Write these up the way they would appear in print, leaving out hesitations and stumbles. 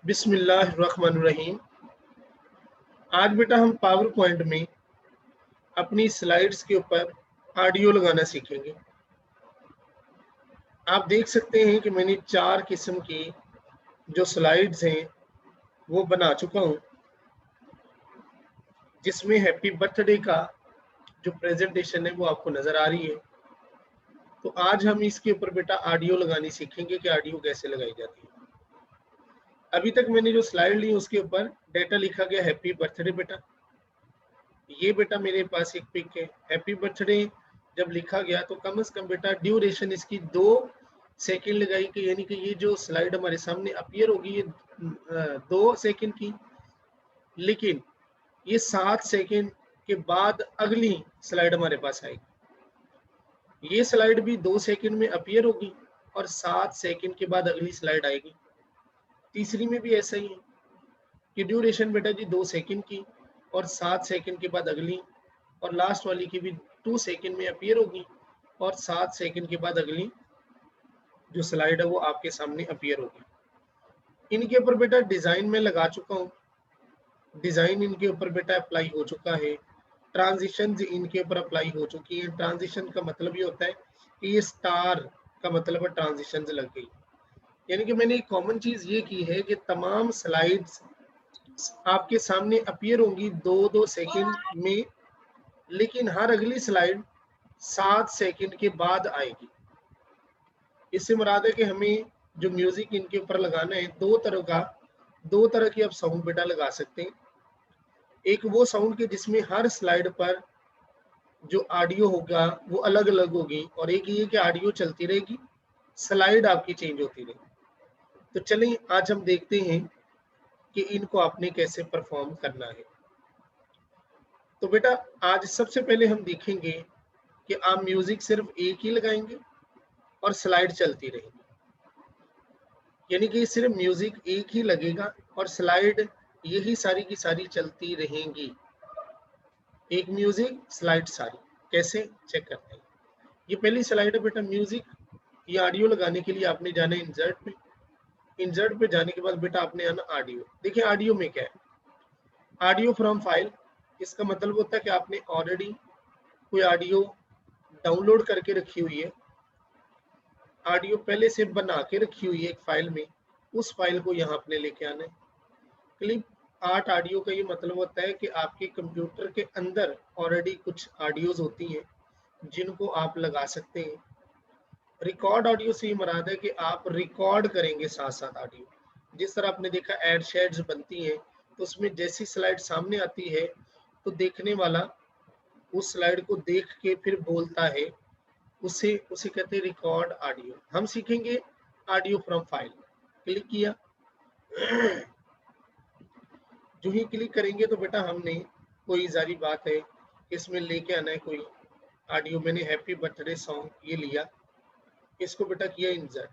बिस्मिल्लाहिर्रहमानिर्रहीम। आज बेटा हम पावर पॉइंट में अपनी स्लाइड्स के ऊपर ऑडियो लगाना सीखेंगे। आप देख सकते हैं कि मैंने 4 किस्म की जो स्लाइड्स हैं वो बना चुका हूँ, जिसमें हैप्पी बर्थडे का जो प्रेजेंटेशन है वो आपको नज़र आ रही है। तो आज हम इसके ऊपर बेटा ऑडियो लगानी सीखेंगे कि ऑडियो कैसे लगाई जाती है। अभी तक मैंने जो स्लाइड ली उसके ऊपर डेटा लिखा गया हैप्पी बर्थडे बेटा। ये बेटा मेरे पास एक पिक है। हैप्पी बर्थडे जब लिखा गया तो कम से कम बेटा ड्यूरेशन इसकी 2 सेकंड लगाई कि यानी कि ये जो स्लाइड हमारे सामने अपीयर होगी ये 2 सेकंड की, लेकिन ये 7 सेकंड के बाद अगली स्लाइड हमारे पास आएगी। ये स्लाइड भी 2 सेकंड में अपीयर होगी और 7 सेकंड के बाद अगली स्लाइड आएगी। तीसरी में भी ऐसा ही है कि ड्यूरेशन बेटा जी 2 सेकंड की और 7 सेकंड के बाद अगली, और लास्ट वाली की भी 2 सेकंड में अपीयर होगी और 7 सेकंड के बाद अगली जो स्लाइड है वो आपके सामने अपीयर होगी। इनके ऊपर बेटा डिजाइन में लगा चुका हूँ, डिजाइन इनके ऊपर बेटा अप्लाई हो चुका है, ट्रांजिशन इनके ऊपर अप्लाई हो चुकी है। ट्रांजिशन का मतलब ये होता है कि ये स्टार का मतलब है ट्रांजिशन लग गई, यानी कि मैंने एक कॉमन चीज ये की है कि तमाम स्लाइड्स आपके सामने अपीयर होंगी 2-2 सेकंड में, लेकिन हर अगली स्लाइड 7 सेकंड के बाद आएगी। इससे मुराद है कि हमें जो म्यूजिक इनके ऊपर लगाना है दो तरह की आप साउंड बेटा लगा सकते हैं। एक वो साउंड के जिसमें हर स्लाइड पर जो ऑडियो होगा वो अलग अलग होगी, और एक ये कि ऑडियो चलती रहेगी, स्लाइड आपकी चेंज होती रहेगी। तो चलिए आज हम देखते हैं कि इनको आपने कैसे परफॉर्म करना है। तो बेटा आज सबसे पहले हम देखेंगे कि आप म्यूजिक सिर्फ एक ही लगाएंगे और स्लाइड चलती रहेगी, यानी कि सिर्फ म्यूजिक एक ही लगेगा और स्लाइड यही सारी की सारी चलती रहेंगी। एक म्यूजिक स्लाइड सारी, कैसे चेक करते हैं। ये पहली स्लाइड है बेटा म्यूजिक। ये ऑडियो लगाने के लिए आपने जाना है इंसर्ट पे। इंसर्ट पे जाने के बाद बेटा आपने आना ऑडियो। देखिए ऑडियो में क्या है, ऑडियो फ्रॉम फाइल। इसका मतलब होता है कि आपने ऑलरेडी कोई ऑडियो डाउनलोड करके रखी हुई है, ऑडियो पहले से बना के रखी हुई है एक फाइल में, उस फाइल को यहाँ अपने लेके आना है। क्लिप आर्ट ऑडियो का ये मतलब होता है कि आपके कंप्यूटर के अंदर ऑलरेडी कुछ ऑडियोज होती हैं जिनको आप लगा सकते हैं। रिकॉर्ड ऑडियो से ये मुराद है कि आप रिकॉर्ड करेंगे साथ साथ ऑडियो। जिस तरह आपने देखा एड शेड्स बनती हैं, तो उसमें जैसी स्लाइड सामने आती है तो देखने वाला उस स्लाइड को देख के फिर बोलता है, उसे उसे कहते हैं रिकॉर्ड ऑडियो। हम सीखेंगे ऑडियो फ्रॉम फाइल। क्लिक किया, जो ही क्लिक करेंगे तो बेटा हमने कोई जारी बात है इसमें लेके आना है कोई ऑडियो। मैंने हैप्पी बर्थडे सॉन्ग ये लिया, इसको बेटा किया इंसर्ट।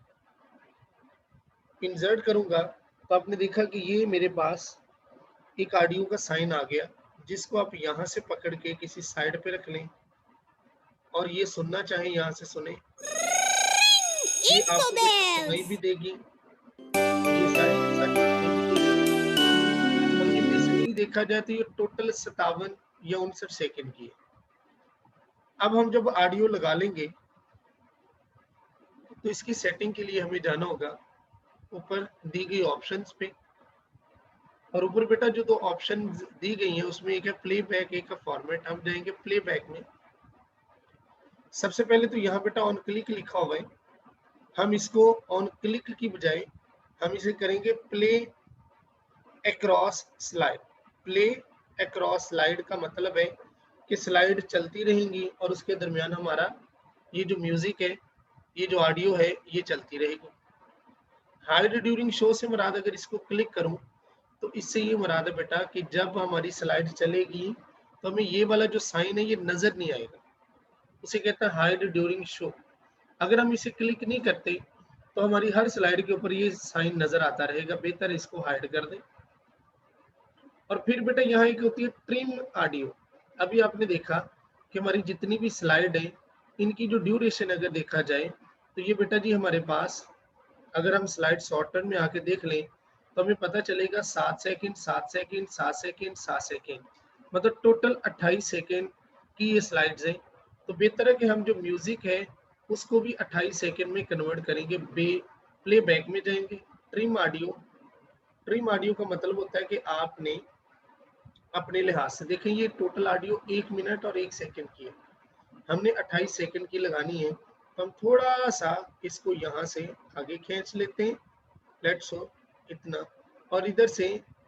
इंसर्ट करूंगा तो आपने देखा कि ये मेरे पास एक ऑडियो का साइन आ गया, जिसको आप यहाँ से पकड़ के किसी साइड पे रख लें और ये सुनना चाहे यहाँ से सुने, ये आपको बेटा सुनाई भी देगी। ये सारी की सारी सुनाई भी देगी। और ये बेसिकली देखा जाए तो ये टोटल 57 या 59 सेकंड की है। अब हम जब ऑडियो लगा लेंगे तो इसकी सेटिंग के लिए हमें जाना होगा ऊपर दी गई ऑप्शंस पे, और ऊपर बेटा जो 2 ऑप्शन दी गई हैं उसमें एक है प्लेबैक, एक है फॉर्मेट। हम जाएंगे प्लेबैक में। सबसे पहले तो यहाँ बेटा ऑन क्लिक लिखा हुआ है, हम इसको ऑन क्लिक की बजाय हम इसे करेंगे play across slide. Play across slide का मतलब है कि स्लाइड चलती रहेंगी और उसके दरमियान हमारा ये जो म्यूजिक है, ये जो ऑडियो है, ये चलती रहेगी। हाइड ड्यूरिंग शो से मुराद अगर इसको क्लिक करूं तो इससे ये मुराद है बेटा कि जब हमारी स्लाइड चलेगी तो हमें ये वाला जो साइन है ये नजर नहीं आएगा, उसे कहता है हाइड ड्यूरिंग शो। अगर हम इसे क्लिक नहीं करते तो हमारी हर स्लाइड के ऊपर ये साइन नजर आता रहेगा। बेहतर इसको हाइड कर दें। और फिर बेटा यहाँ एक होती है ट्रिम ऑडियो। अभी आपने देखा कि हमारी जितनी भी स्लाइड है इनकी जो ड्यूरेशन अगर देखा जाए तो ये बेटा जी हमारे पास, अगर हम स्लाइड शॉर्ट टर्म में आके देख लें तो हमें पता चलेगा 7 सेकंड 7 सेकंड 7 सेकंड 7 सेकंड, मतलब टोटल 28 सेकंड की ये स्लाइड्स हैं। तो बेहतर है कि हम जो म्यूजिक है उसको भी 28 सेकंड में कन्वर्ट करेंगे। प्ले बैक में जाएंगे, ट्रिम ऑडियो का मतलब होता है कि आपने अपने लिहाज से देखें, ये टोटल ऑडियो 1 मिनट और 1 सेकंड की है, हमने 28 सेकंड की लगानी है, तो हम थोड़ा सा इसको यहाँ से आगे खींच लेते हैं, लेट्स सो इतना, और इधर से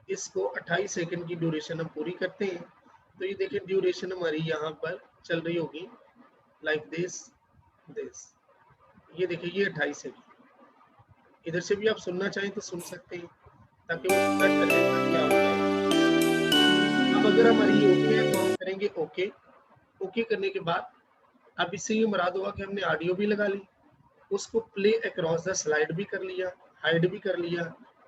इसको 28 सेकंड की ड्यूरेशन हम पूरी करते हैं। तो ये देखिए ड्यूरेशन हमारी यहाँ पर चल रही होगी लाइक दिस, ये देखिए ये 28 सेकंड। इधर से भी आप सुनना चाहें तो सुन सकते हैं, ताकि वो कट कर ले, ताकि आप अब अगर हमारी ये ओके है तो हम करेंगे ओके। ओके करने के बाद अब इससे ये मुराद हुआ कि हमने ऑडियो भी लगा ली, उसको प्ले अक्रॉस द स्लाइड भी कर लिया, हाइड भी कर लिया,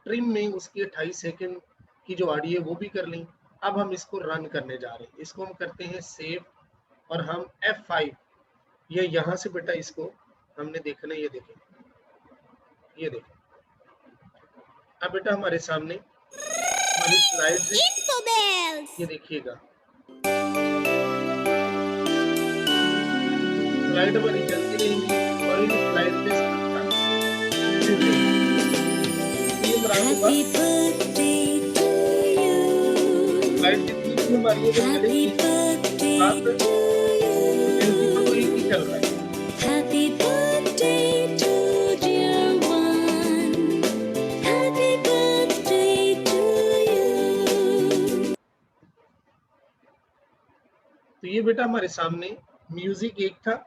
ट्रिम में उसकी 28 सेकंड की जो ऑडियो है वो भी कर ली। अब हम इसको रन करने जा रहे हैं, इसको हम करते हैं सेव, और हम F5, ये यहाँ से बेटा इसको हमने देखना है, ये देखें, ये देखें। अब बेटा हमारे सामने हमारी स्लाइड है, ये देखिएगा स्लाइड हमारी चलती रहेंगी, और इन स्लाइड पे स्लाइड जितनी भी हमारी ये चलेगी, साथ म्यूजिक तो एक ही चल रहा है। तो ये बेटा हमारे सामने म्यूजिक एक था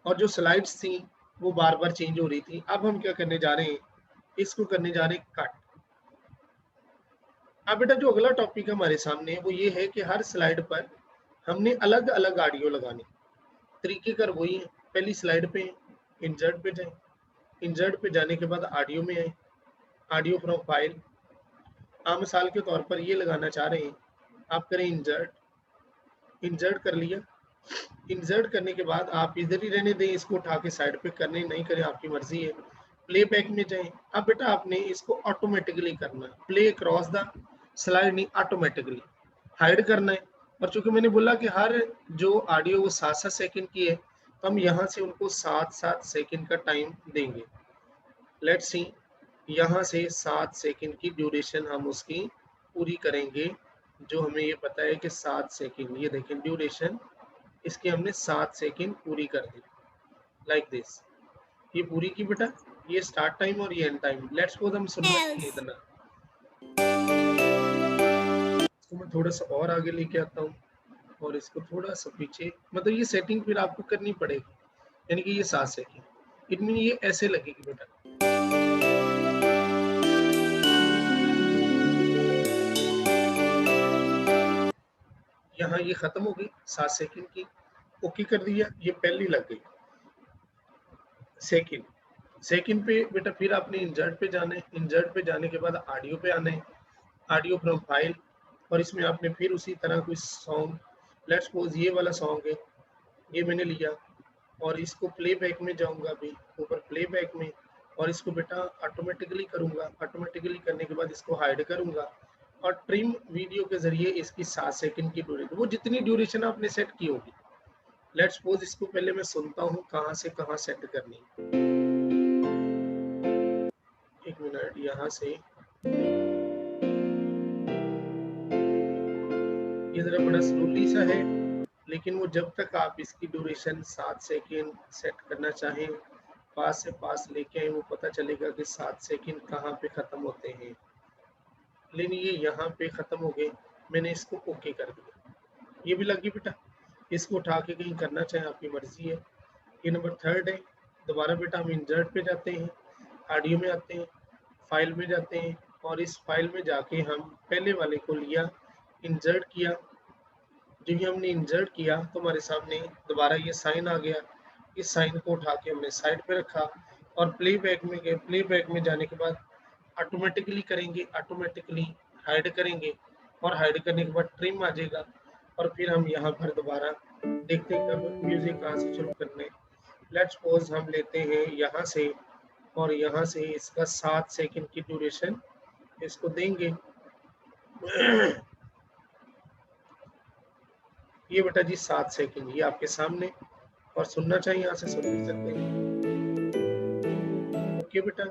और जो स्लाइड्स थी वो बार बार चेंज हो रही थी। अब हम क्या करने जा रहे हैं, इसको करने जा रहे हैं कट। अब बेटा जो अगला टॉपिक हमारे सामने वो ये है कि हर स्लाइड पर हमने अलग अलग ऑडियो लगाने। तरीके कर वही है, पहली स्लाइड पे इंसर्ट पे जाए, इंसर्ट पे जाने के बाद ऑडियो में आए, ऑडियो फ्रॉम फाइल। आप मिसाल के तौर पर ये लगाना चाह रहे हैं, आप करें इंसर्ट, इंसर्ट कर लिया। इंसर्ट करने के बाद आप इधर ही रहने दें, इसको उठा के साइड पे करने नहीं करें, आपकी मर्जी है। प्लेबैक में जाएं। अब बेटा आपने इसको ऑटोमेटिकली करना है, प्ले अक्रॉस द स्लाइड नहीं, ऑटोमेटिकली हाइड करना है। और चूंकि मैंने बोला कि हर जो ऑडियो वो 7-7 सेकंड की है, तो हम यहाँ से उनको 7-7 सेकंड का टाइम देंगे। लेट्स सी, यहाँ से 7 सेकंड की ड्यूरेशन हम उसकी पूरी करेंगे, जो हमें ये पता है कि 7 सेकंड। ये देखें ड्यूरेशन इसकी हमने 7 सेकंड पूरी कर दी, लाइक दिस। ये पूरी की बेटा, ये स्टार्ट टाइम और ये एंड टाइम। लेट्स सपोज हम सुनना चाहिए इतना, इसको मैं थोड़ा सा और आगे लेके आता हूँ और इसको थोड़ा सा पीछे, मतलब ये सेटिंग फिर आपको करनी पड़ेगी, यानी कि ये 7 सेकंड इट मीन ये ऐसे लगेगी बेटा। यहाँ ये खत्म हो गई 7 सेकंड की, ओके कर दिया, ये पहली लग गई सेकंड पे बेटा। फिर आपने इंसर्ट पे जाना है, इंसर्ट पे जाने के बाद ऑडियो पे आना है, ऑडियो फ्रॉम फाइल, और इसमें आपने फिर उसी तरह कोई सॉन्ग, लेट्स सपोज ये वाला सॉन्ग है, ये मैंने लिया और इसको प्लेबैक में जाऊंगा अभी ऊपर प्लेबैक में, और इसको बेटा ऑटोमेटिकली करूंगा। ऑटोमेटिकली करने के बाद इसको हाइड करूंगा और ट्रिम वीडियो के जरिए इसकी 7 सेकंड की ड्यूरेशन, वो जितनी ड्यूरेशन आपने सेट की होगी। लेट्स सपोज इसको पहले मैं सुनता हूँ कहाँ से कहाँ सेट करनी, एक मिनट, यहाँ से ये जरा बड़ा स्लोली सा है, लेकिन वो जब तक आप इसकी ड्यूरेशन 7 सेकंड सेट करना चाहें, पास से पास लेके आए, वो पता चलेगा कि 7 सेकंड कहाँ पे ख़त्म होते हैं। लेकिन ये यहाँ पे ख़त्म हो गए, मैंने इसको ओके कर दिया, ये भी लगी बेटा। इसको उठा के कहीं करना चाहें, आपकी मर्जी है। ये नंबर 3 है। दोबारा बेटा हम इंसर्ट पे जाते हैं, ऑडियो में आते हैं, फाइल में जाते हैं, और इस फाइल में जाके हम पहले वाले को लिया, इंसर्ट किया। जब ये हमने इंसर्ट किया तो हमारे सामने दोबारा ये साइन आ गया, इस साइन को उठा के हमने साइड पे रखा और प्लेबैक में गए। प्लेबैक में जाने के बाद ऑटोमेटिकली करेंगे, ऑटोमेटिकली हाइड करेंगे, और हाइड करने के बाद ट्रिम आ जाएगा, और फिर हम यहाँ पर दोबारा देखते हैं कब म्यूजिक कहाँ से शुरू करने। लेट्स सपोज हम लेते हैं यहाँ से, और यहाँ से इसका 7 सेकंड की ड्यूरेशन इसको देंगे। ये बेटा जी 7 सेकंड ये आपके सामने, और सुनना चाहिए यहाँ से सुन भी सकते हैं। ओके बेटा।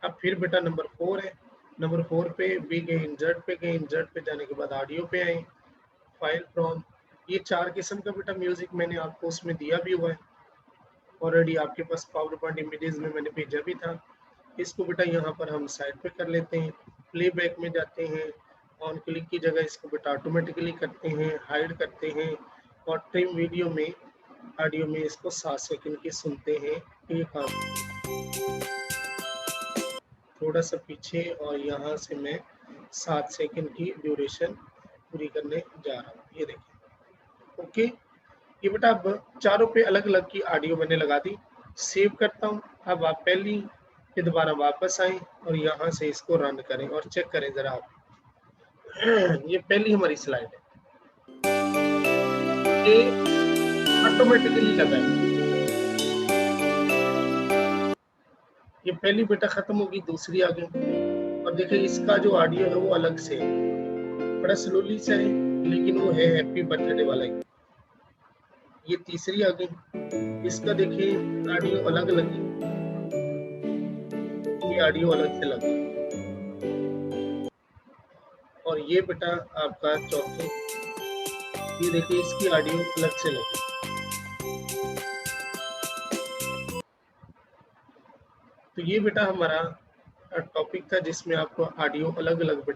अब फिर बेटा नंबर 4 है। नंबर 4 पे भी गए, इंसर्ट पे गए, इंसर्ट पे जाने के बाद ऑडियो पे आए, फाइल फ्रॉम। ये 4 किस्म का बेटा म्यूजिक मैंने आपको उसमें दिया भी हुआ है ऑलरेडी, आपके पास पावर पॉइंट इमेजेस में मैंने भेजा भी था। इसको बेटा यहाँ पर हम साइड पे कर लेते हैं, प्लेबैक में जाते हैं, ऑन क्लिक की जगह इसको बेटा ऑटोमेटिकली करते हैं, हाइड करते हैं, और ट्रिम वीडियो में ऑडियो में इसको 7 सेकंड की सुनते हैं। एक हाथ थोड़ा सा पीछे, और यहाँ से मैं 7 सेकंड की ड्यूरेशन पूरी करने जा रहा हूँ। ये देखिए। ओके, ये बेटा अब चारों पे अलग अलग की ऑडियो मैंने लगा दी। सेव करता हूँ। अब आप पहली पे दोबारा वापस आए और यहाँ से इसको रन करें और चेक करें जरा आप। ये पहली हमारी स्लाइड है, ये ऑटोमेटिकली लगाई। ये पहली बेटा खत्म होगी, दूसरी आ गई। और देखिए इसका जो ऑडियो है वो अलग से है, बड़ा स्लोली से है, लेकिन वो है हैप्पी बर्थडे वाला ही। ये तीसरी आ गई, इसका देखिए ऑडियो अलग लगी, ये ऑडियो अलग से लगी। और ये बेटा आपका चौथी, ये देखिए इसकी ऑडियो अलग से लगी। तो ये बेटा हमारा टॉपिक था जिसमें आपको ऑडियो अलग अलग बेटा